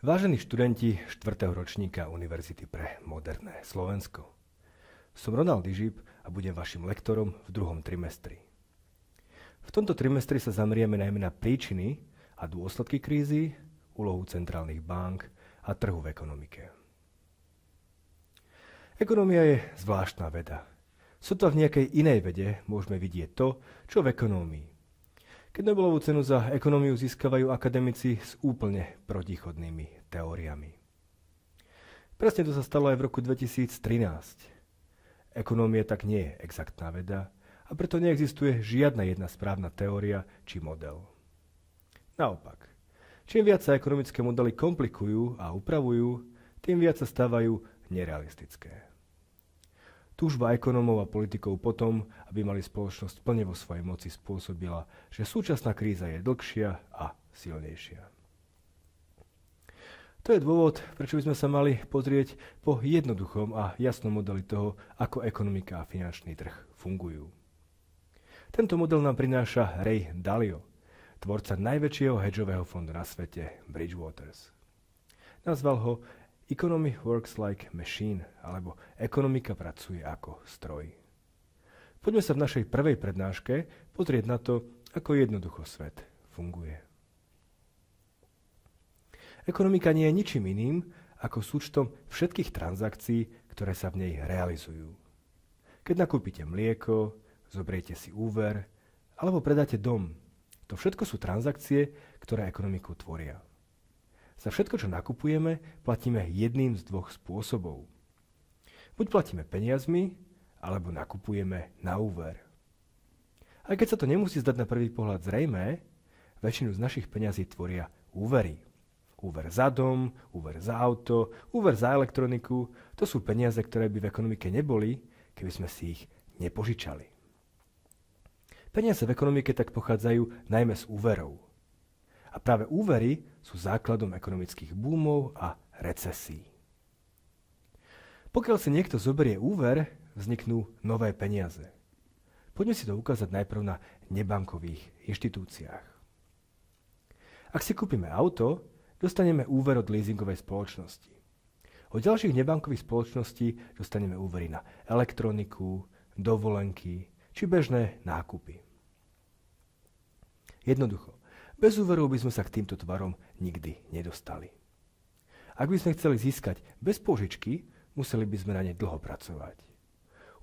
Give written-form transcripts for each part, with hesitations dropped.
Vážení študenti 4. ročníka Univerzity pre moderné Slovensko. Som Ronald Ižip a budem vašim lektorom v 2. trimestri. V tomto trimestri sa zamerieme najmä na príčiny a dôsledky krízy, úlohu centrálnych bank a trhu v ekonomike. Ekonomia je zvláštna veda. Sotva v nejakej inej vede môžeme vidieť to, čo v ekonómii. Keď Nobelovú cenu za ekonómiu získavajú akademici s úplne protichodnými teóriami. Presne to sa stalo aj v roku 2013. Ekonómia tak nie je exaktná veda a preto neexistuje žiadna jedna správna teória či model. Naopak, čím viac sa ekonomické modely komplikujú a upravujú, tým viac sa stávajú nerealistické. Túžba ekonómov a politikov potom, aby mali spoločnosť plne vo svojej moci, spôsobila, že súčasná kríza je dlhšia a silnejšia. To je dôvod, prečo by sme sa mali pozrieť po jednoduchom a jasnom modeli toho, ako ekonomika a finančný trh fungujú. Tento model nám prináša Ray Dalio, tvorca najväčšieho hedžového fondu na svete Bridgewaters. Nazval ho Economy works like machine, alebo ekonomika pracuje ako stroj. Poďme sa v našej prvej prednáške pozrieť na to, ako jednoducho svet funguje. Ekonomika nie je ničím iným ako súčtom všetkých transakcií, ktoré sa v nej realizujú. Keď nakúpite mlieko, zobriete si úver, alebo predáte dom, to všetko sú transakcie, ktoré ekonomiku tvoria. Za všetko, čo nakupujeme, platíme jedným z dvoch spôsobov. Buď platíme peniazmi, alebo nakupujeme na úver. Aj keď sa to nemusí zdať na prvý pohľad zrejmé, väčšinu z našich peňazí tvoria úvery. Úver za dom, úver za auto, úver za elektroniku, to sú peniaze, ktoré by v ekonomike neboli, keby sme si ich nepožičali. Peniaze v ekonomike tak pochádzajú najmä z úverov. A práve úvery sú základom ekonomických boomov a recesí. Pokiaľ si niekto zoberie úver, vzniknú nové peniaze. Poďme si to ukázať najprv na nebankových inštitúciách. Ak si kúpime auto, dostaneme úver od leasingovej spoločnosti. Od ďalších nebankových spoločností dostaneme úvery na elektroniku, dovolenky či bežné nákupy. Jednoducho. Bez úverov by sme sa k týmto tvarom nikdy nedostali. Ak by sme chceli získať bez požičky, museli by sme na ne dlho pracovať.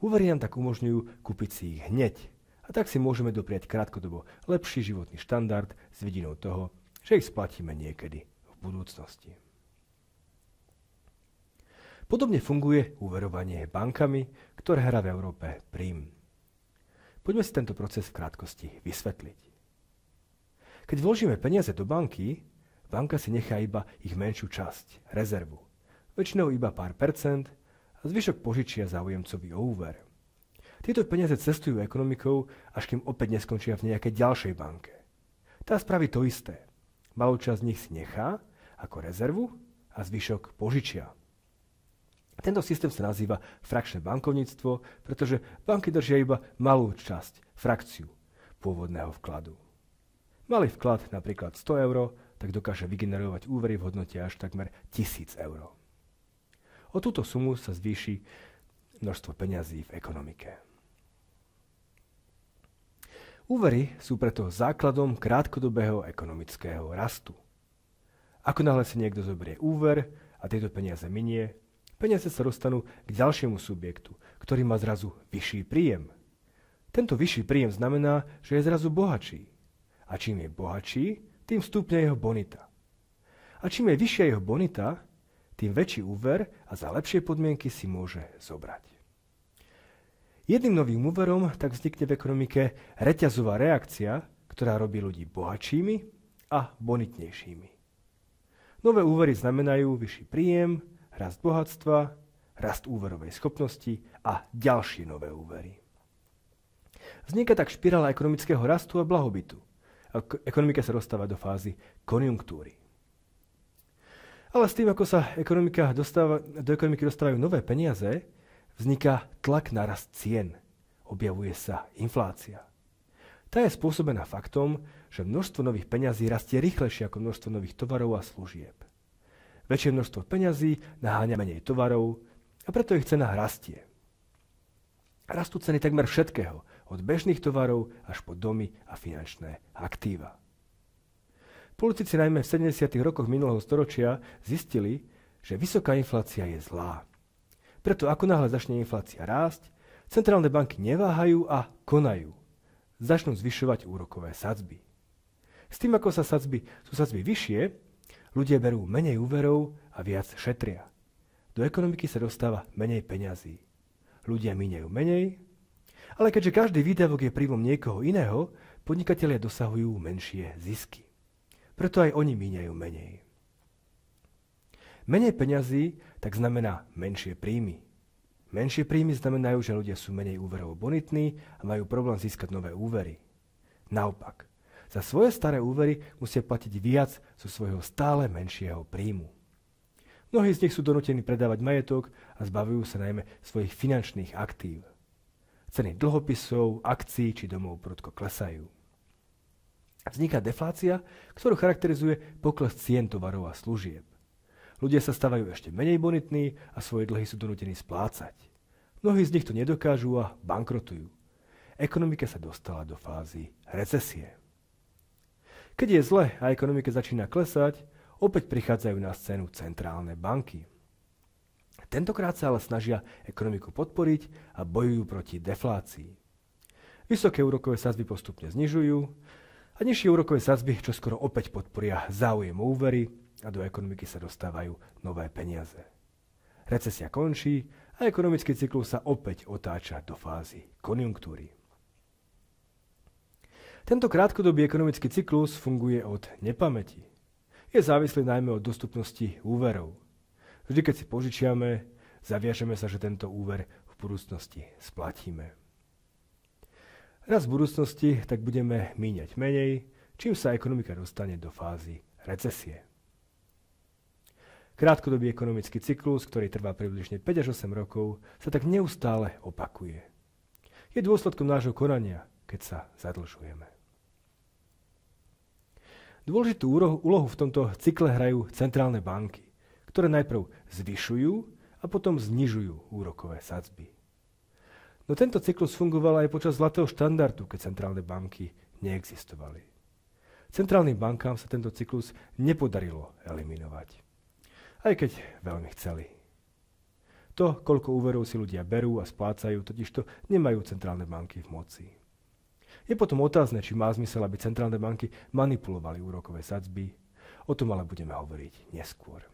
Úvery nám tak umožňujú kúpiť si ich hneď a tak si môžeme dopriať krátkodobo lepší životný štandard s vidinou toho, že ich splatíme niekedy v budúcnosti. Podobne funguje úverovanie bankami, ktoré hrá v Európe Prím. Poďme si tento proces v krátkosti vysvetliť. Keď vložíme peniaze do banky, banka si nechá iba ich menšiu časť, rezervu. Väčšinou iba pár percent a zvyšok požičia záujemcovi o úver. Tieto peniaze cestujú ekonomikou, až kým opäť neskončia v nejakej ďalšej banke. Tá spraví to isté. Malú časť z nich si nechá ako rezervu a zvyšok požičia. Tento systém sa nazýva frakčné bankovníctvo, pretože banky držia iba malú časť, frakciu pôvodného vkladu. Malý vklad, napríklad 100 eur, tak dokáže vygenerovať úvery v hodnote až takmer 1000 eur. O túto sumu sa zvýši množstvo peňazí v ekonomike. Úvery sú preto základom krátkodobého ekonomického rastu. Ako náhle si niekto zoberie úver a tieto peniaze minie, peniaze sa dostanú k ďalšiemu subjektu, ktorý má zrazu vyšší príjem. Tento vyšší príjem znamená, že je zrazu bohatší. A čím je bohatší, tým stúpne jeho bonita. A čím je vyššia jeho bonita, tým väčší úver a za lepšie podmienky si môže zobrať. Jedným novým úverom tak vznikne v ekonomike reťazová reakcia, ktorá robí ľudí bohatšími a bonitnejšími. Nové úvery znamenajú vyšší príjem, rast bohatstva, rast úverovej schopnosti a ďalšie nové úvery. Vzniká tak špirála ekonomického rastu a blahobytu. Ekonomika sa dostáva do fázy konjunktúry. Ale s tým, ako sa do ekonomiky dostávajú nové peniaze, vzniká tlak na rast cien. Objavuje sa inflácia. Tá je spôsobená faktom, že množstvo nových peňazí rastie rýchlejšie ako množstvo nových tovarov a služieb. Väčšie množstvo peňazí naháňa menej tovarov a preto ich cena rastie. Rastú ceny takmer všetkého, od bežných tovarov až po domy a finančné aktíva. Politici najmä v 70. rokoch minulého storočia zistili, že vysoká inflácia je zlá. Preto ako náhle začne inflácia rásť, centrálne banky neváhajú a konajú. Začnú zvyšovať úrokové sadzby. S tým, ako sú sadzby vyššie, ľudia berú menej úverov a viac šetria. Do ekonomiky sa dostáva menej peňazí. Ľudia míňajú menej, ale keďže každý výdavok je príjmom niekoho iného, podnikatelia dosahujú menšie zisky. Preto aj oni míňajú menej. Menej peňazí tak znamená menšie príjmy. Menšie príjmy znamenajú, že ľudia sú menej úverovo bonitní a majú problém získať nové úvery. Naopak, za svoje staré úvery musia platiť viac zo svojho stále menšieho príjmu. Mnohí z nich sú donútení predávať majetok a zbavujú sa najmä svojich finančných aktív. Ceny dlhopisov, akcií či domov prudko klesajú. Vzniká deflácia, ktorú charakterizuje pokles cien tovarov a služieb. Ľudia sa stávajú ešte menej bonitní a svoje dlhy sú donútení splácať. Mnohí z nich to nedokážu a bankrotujú. Ekonomika sa dostala do fázy recesie. Keď je zle a ekonomika začína klesať, opäť prichádzajú na scénu centrálne banky. Tentokrát sa ale snažia ekonomiku podporiť a bojujú proti deflácii. Vysoké úrokové sadzby postupne znižujú a nižšie úrokové sadzby čoskoro opäť podporia záujem o úvery a do ekonomiky sa dostávajú nové peniaze. Recesia končí a ekonomický cyklus sa opäť otáča do fázy konjunktúry. Tento krátkodobý ekonomický cyklus funguje od nepamäti. Je závislý najmä od dostupnosti úverov. Vždy, keď si požičiame, zaviažeme sa, že tento úver v budúcnosti splatíme. Raz v budúcnosti tak budeme míňať menej, čím sa ekonomika dostane do fázy recesie. Krátkodobý ekonomický cyklus, ktorý trvá približne 5 až 8 rokov, sa tak neustále opakuje. Je dôsledkom nášho konania, keď sa zadlžujeme. Dôležitú úlohu v tomto cykle hrajú centrálne banky, ktoré najprv zvyšujú a potom znižujú úrokové sadzby. No tento cyklus fungoval aj počas zlatého štandardu, keď centrálne banky neexistovali. Centrálnym bankám sa tento cyklus nepodarilo eliminovať. Aj keď veľmi chceli. To, koľko úverov si ľudia berú a splácajú, totižto nemajú centrálne banky v moci. Je potom otázne, či má zmysel, aby centrálne banky manipulovali úrokové sadzby. O tom ale budeme hovoriť neskôr.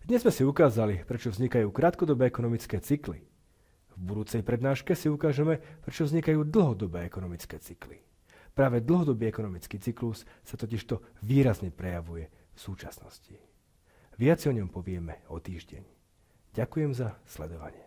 Dnes sme si ukázali, prečo vznikajú krátkodobé ekonomické cykly. V budúcej prednáške si ukážeme, prečo vznikajú dlhodobé ekonomické cykly. Práve dlhodobý ekonomický cyklus sa totižto výrazne prejavuje v súčasnosti. Viac o ňom povieme o týždeň. Ďakujem za sledovanie.